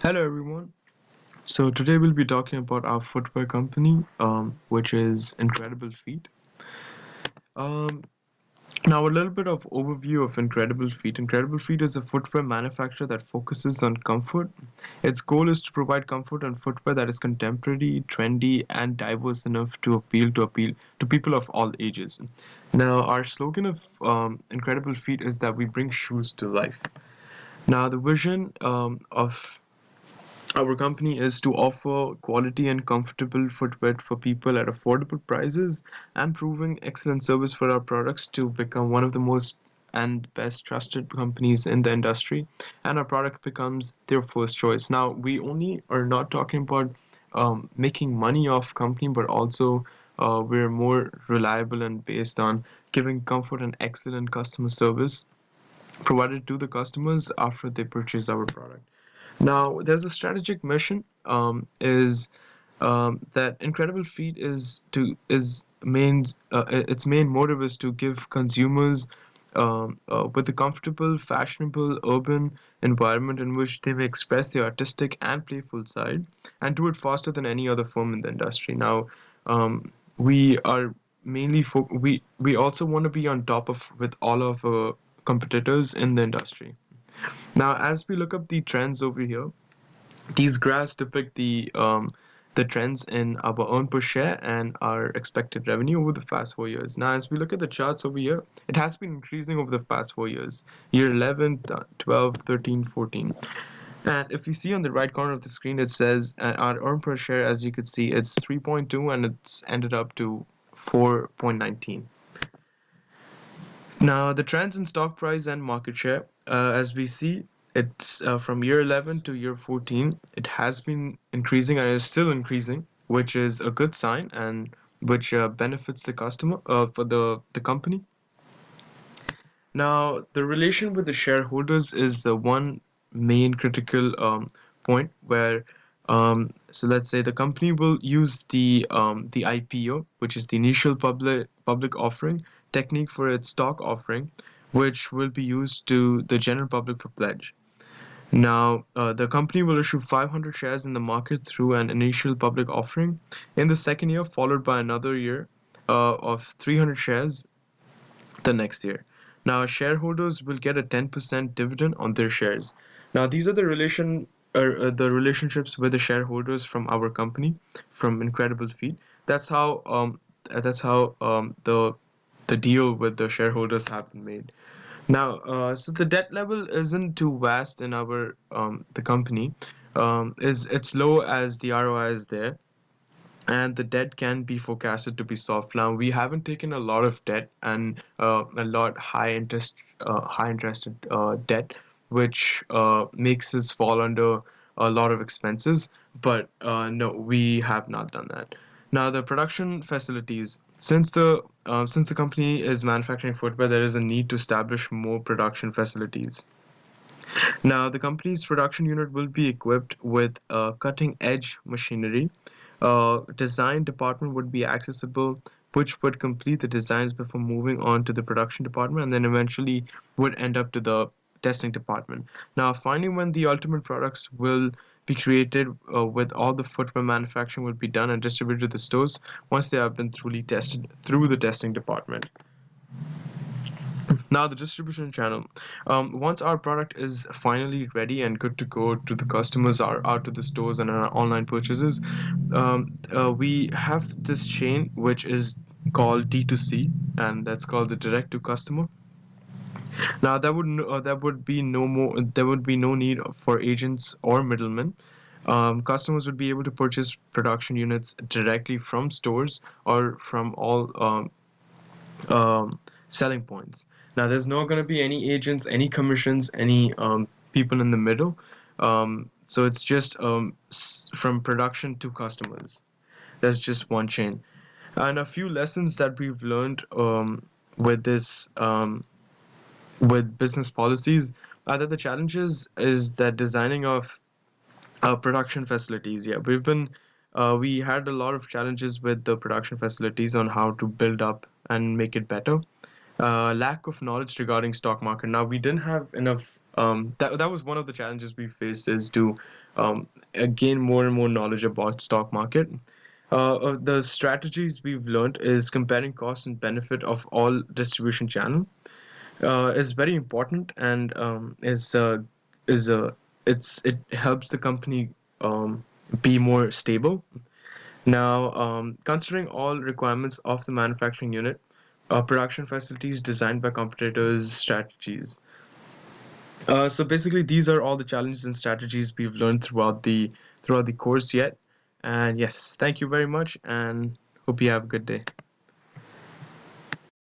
Hello everyone. So today we'll be talking about our footwear company, which is Incredible Feet. Um, Now a little bit of overview of Incredible Feet. Incredible Feet is a footwear manufacturer that focuses on comfort. Its goal is to provide comfort and footwear that is contemporary, trendy, and diverse enough to appeal to people of all ages. Now our slogan of Incredible Feet is that we bring shoes to life. Now the vision of our company is to offer quality and comfortable footwear for people at affordable prices and proving excellent service for our products to become one of the most and best trusted companies in the industry, and our product becomes their first choice. Now we only are not talking about making money off company, but also we're more reliable and based on giving comfort and excellent customer service provided to the customers after they purchase our product. Now, there's a strategic mission. Is That Incredible Feet its main motive is to give consumers with a comfortable, fashionable, urban environment in which they may express their artistic and playful side, and do it faster than any other firm in the industry. Now, we are we also want to be on top of with all of our competitors in the industry. Now, as we look up the trends over here, these graphs depict the trends in our earn per share and our expected revenue over the past 4 years. Now, as we look at the charts over here, it has been increasing over the past 4 years. Year 11, 12, 13, 14. And if you see on the right corner of the screen, it says our earn per share, as you could see, it's 3.2 and it's ended up to 4.19. Now, the trends in stock price and market share, as we see, it's from year 11 to year 14, it has been increasing and is still increasing, which is a good sign and which benefits the customer for the company. Now, the relation with the shareholders is the one main critical point where, so let's say the company will use the IPO, which is the initial public offering technique for its stock offering, which will be used to the general public for pledge. Now, the company will issue 500 shares in the market through an initial public offering in the second year, followed by another year of 300 shares the next year. Now, shareholders will get a 10% dividend on their shares. Now, these are the relationships with the shareholders from our company, from Incredible Feet. That's how the deal with the shareholders have been made. Now, so the debt level isn't too vast in our the company. Is It's low as the ROI is there, and the debt can be forecasted to be soft. Now we haven't taken a lot of debt and a lot high interested debt, which makes us fall under a lot of expenses. But no, we have not done that. Now the production facilities, since the company is manufacturing footwear, there is a need to establish more production facilities. Now, the company's production unit will be equipped with cutting edge machinery. Design department would be accessible, which would complete the designs before moving on to the production department and then eventually would end up to the testing department. Now, finding when the ultimate products will be created with all the footwear manufacturing will be done and distributed to the stores once they have been truly tested through the testing department. Now, the distribution channel. Once our product is finally ready and good to go to the customers, are out to the stores and our online purchases, we have this chain which is called D2C, and that's called the direct to customer. Now, there would be no need for agents or middlemen. Customers would be able to purchase production units directly from stores or from all selling points. Now, there's not going to be any agents, any commissions, any people in the middle. So it's just from production to customers. That's just one chain. And a few lessons that we've learned with this with business policies are that the challenges is that designing of production facilities. Yeah, we had a lot of challenges with the production facilities on how to build up and make it better. Lack of knowledge regarding stock market. Now we didn't have enough That was one of the challenges we faced, is to gain more and more knowledge about stock market. The strategies we've learned is comparing cost and benefit of all distribution channel is very important, and is it helps the company be more stable. Now, considering all requirements of the manufacturing unit, production facilities designed by competitors, strategies. So basically, these are all the challenges and strategies we've learned throughout the course yet. And yes, thank you very much, and hope you have a good day.